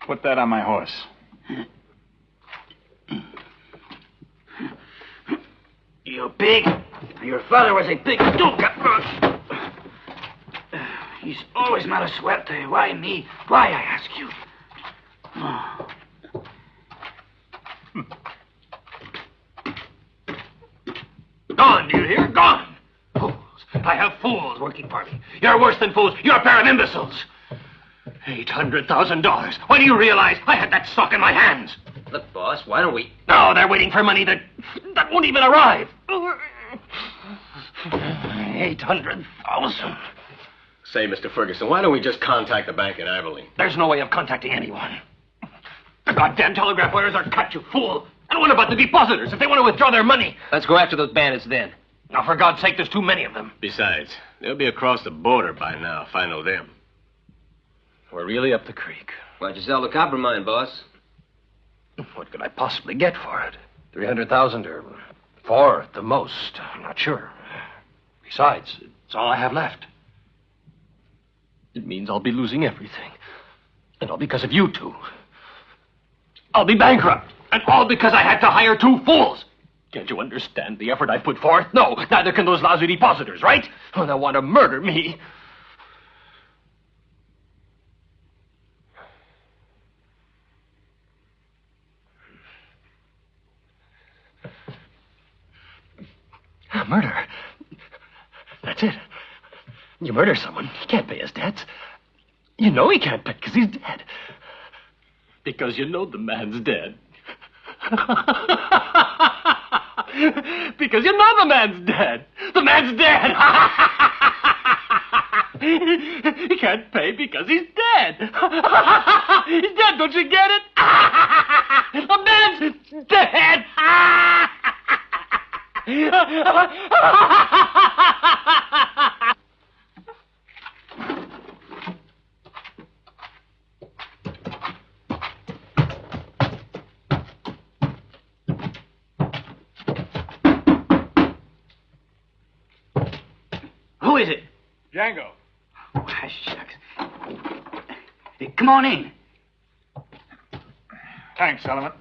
Put that on my horse. You're big. Your father was a big duca. He's always mala suerte. Why me? Why, I ask you? Oh. Gone, do you hear? Gone. Fools. I have fools working for me. You're worse than fools. You're a pair of imbeciles. $800,000. When do you realize I had that stock in my hands? Look, boss, why don't we... No, they're waiting for money that won't even arrive. 800,000. Say, Mr. Ferguson, why don't we just contact the bank in Abilene? There's no way of contacting anyone. The goddamn telegraph wires are cut, you fool. And what about the depositors if they want to withdraw their money? Let's go after those bandits then. Now, for God's sake, there's too many of them. Besides, they'll be across the border by now, if I know them. We're really up the creek. Why'd you sell the copper mine, boss? What could I possibly get for it? 300,000 or 4 at the most. I'm not sure. Besides, it's all I have left. It means I'll be losing everything. And all because of you two. I'll be bankrupt. And all because I had to hire 2 fools. Can't you understand the effort I put forth? No, neither can those lousy depositors, right? Oh, they want to murder me. Murder. That's it. You murder someone, he can't pay his debts. You know he can't pay because he's dead. Because you know the man's dead. Because you know the man's dead. The man's dead. He can't pay because he's dead. He's dead, don't you get it? The man's dead. Django. Oh, shucks. Hey, come on in. Thanks, Solomon.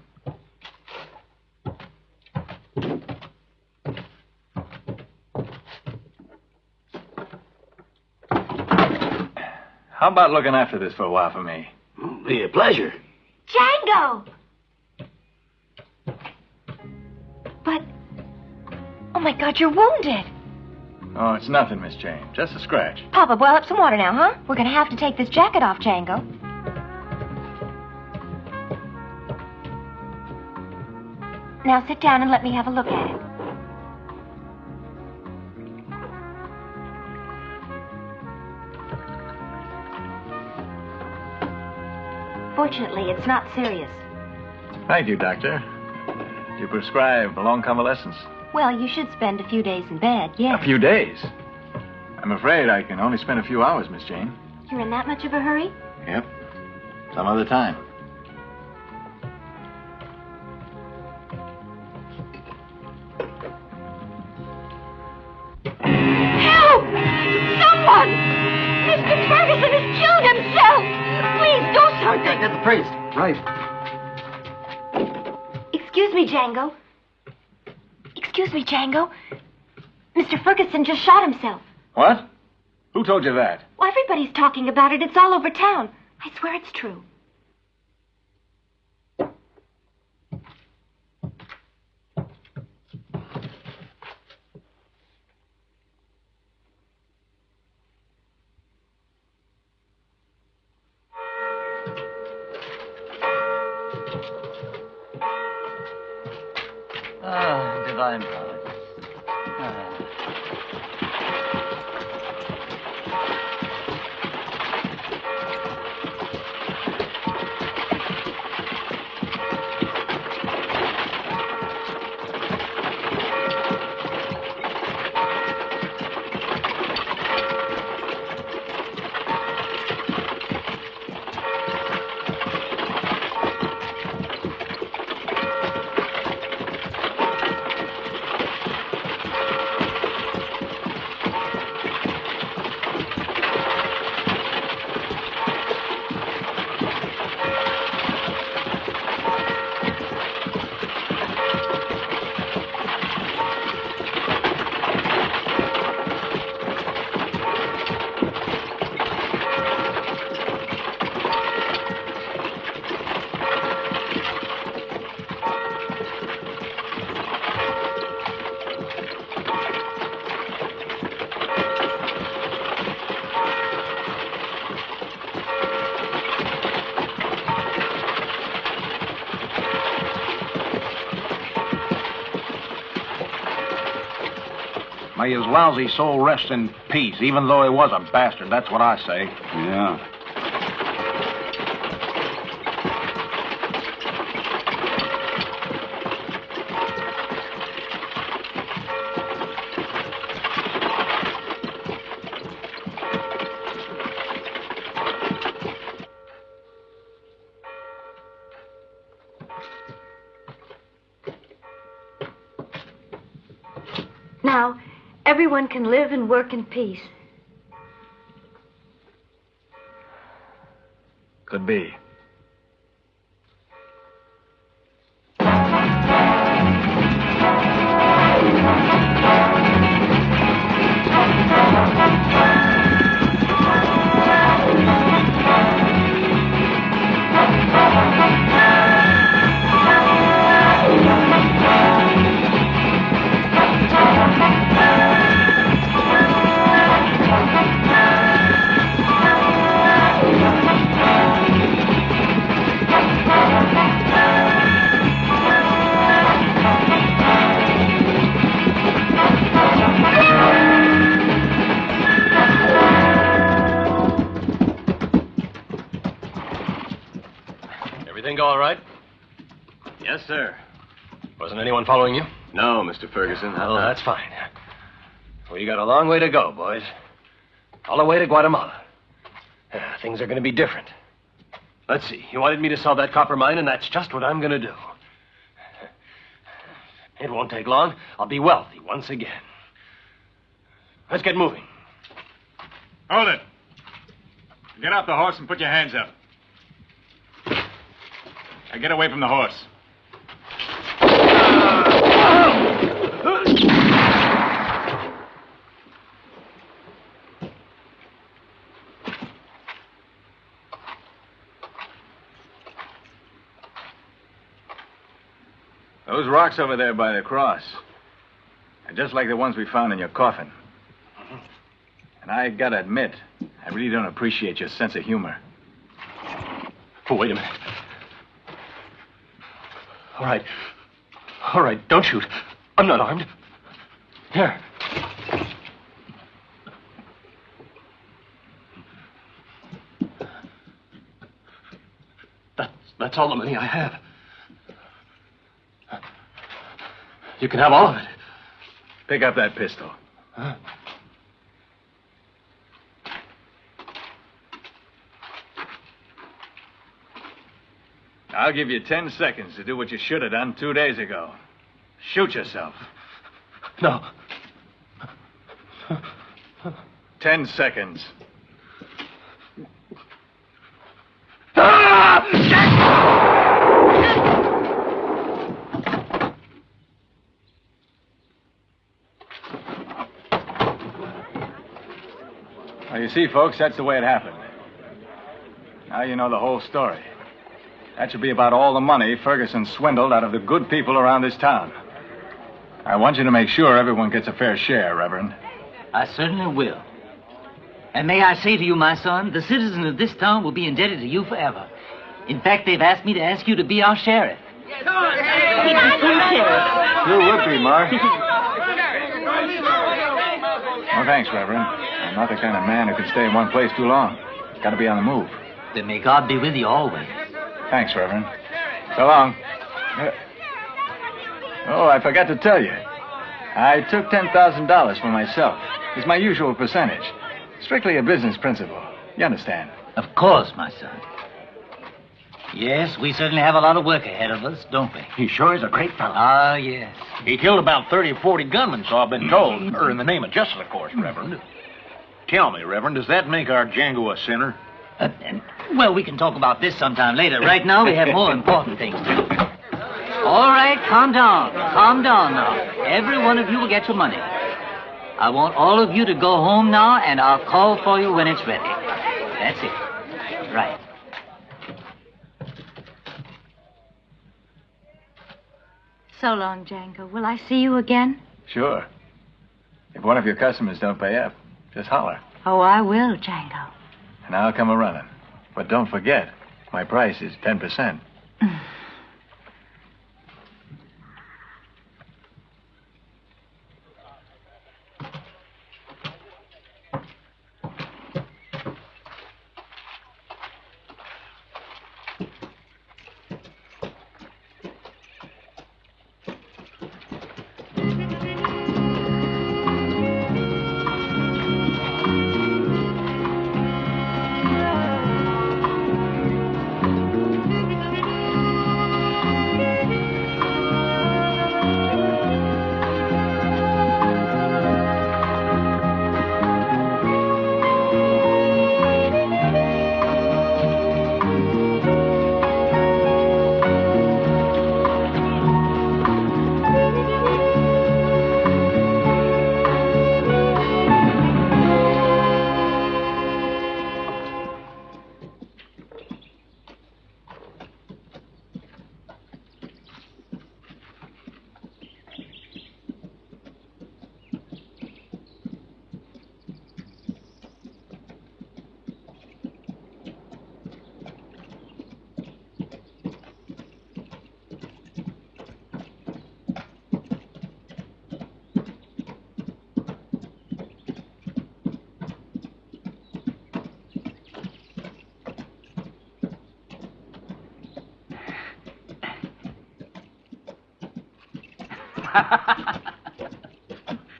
How about looking after this for a while for me? Oh, be a pleasure. Django! But, oh my God, you're wounded. Oh, it's nothing, Miss Jane. Just a scratch. Papa, boil up some water now, huh? We're going to have to take this jacket off, Django. Now sit down and let me have a look at it. Fortunately, it's not serious. Thank you, Doctor. You prescribe long convalescence? Well, you should spend a few days in bed, yes. A few days? I'm afraid I can only spend a few hours, Miss Jane. You're in that much of a hurry? Yep. Some other time. Help! Someone! Mr. Ferguson has killed himself! Please do something! Get the priest. Right. Excuse me, Django. Excuse me, Django. Mr. Ferguson just shot himself. What? Who told you that? Well, everybody's talking about it. It's all over town. I swear it's true. Ah, divine providence. May his lousy soul rest in peace, even though he was a bastard. That's what I say. Yeah. Now, everyone can live and work in peace. Could be. Everything go all right? Yes, sir. Wasn't anyone following you? No, Mr. Ferguson. Oh, that's fine. Well, you got a long way to go, boys. All the way to Guatemala. Things are going to be different. Let's see. You wanted me to sell that copper mine, and that's just what I'm going to do. It won't take long. I'll be wealthy once again. Let's get moving. Hold it. Get off the horse and put your hands up. Now get away from the horse. Those rocks over there by the cross are just like the ones we found in your coffin. And I gotta admit, I really don't appreciate your sense of humor. Oh, wait a minute. All right. All right, don't shoot. I'm not armed. Here. That's all the money I have. You can have all of it. Pick up that pistol. Huh? I'll give you 10 seconds to do what you should have done 2 days ago. Shoot yourself. No. 10 seconds. Well, you see, folks, that's the way it happened. Now you know the whole story. That should be about all the money Ferguson swindled out of the good people around this town. I want you to make sure everyone gets a fair share, Reverend. I certainly will. And may I say to you, my son, the citizens of this town will be indebted to you forever. In fact, they've asked me to ask you to be our sheriff. You would be, Mar. No, thanks, Reverend. I'm not the kind of man who can stay in one place too long. Got to be on the move. Then may God be with you always. Thanks, Reverend. So long. Oh, I forgot to tell you. I took $10,000 for myself. It's my usual percentage. Strictly a business principle. You understand? Of course, my son. Yes, we certainly have a lot of work ahead of us, don't we? He sure is a great fellow. Ah, yes. He killed about 30 or 40 gunmen, so I've been told. Or in the name of justice, of course, Reverend. Tell me, Reverend, does that make our Django a sinner? Well, we can talk about this sometime later. Right now, we have more important things to do. All right, calm down. Calm down now. Every one of you will get your money. I want all of you to go home now, and I'll call for you when it's ready. That's it. Right. So long, Django. Will I see you again? Sure. If one of your customers don't pay up, just holler. Oh, I will, Django. And I'll come a-running. But don't forget, my price is 10%.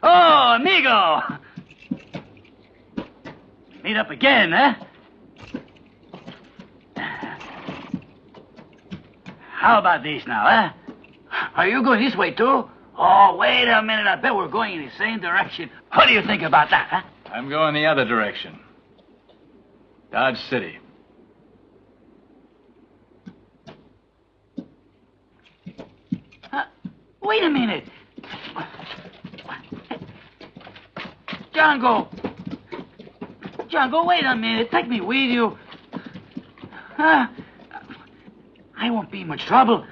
Oh, amigo! Meet up again, huh? How about this now, huh? Are you going this way, too? Oh, wait a minute. I bet we're going in the same direction. What do you think about that, huh? I'm going the other direction. Dodge City. Wait a minute. Django. Django, wait a minute. Take me with you. I won't be in much trouble.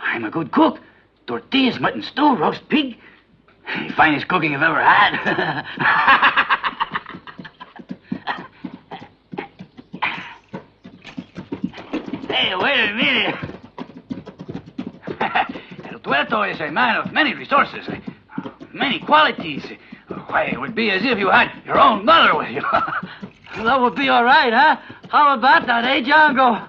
I'm a good cook. Tortillas, mutton stew, roast pig. Finest cooking I've ever had. Hey, wait a minute. El Tuerto is a man of many resources, many qualities. Why, it would be as if you had your own mother with you. That would be all right, huh? How about that, eh, Django?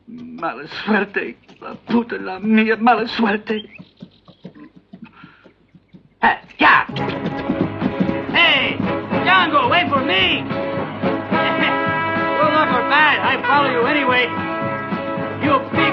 Mala suerte. La puta la mía, mala suerte. Yeah! Hey! Django, wait for me! Good luck or bad, I follow you anyway. You big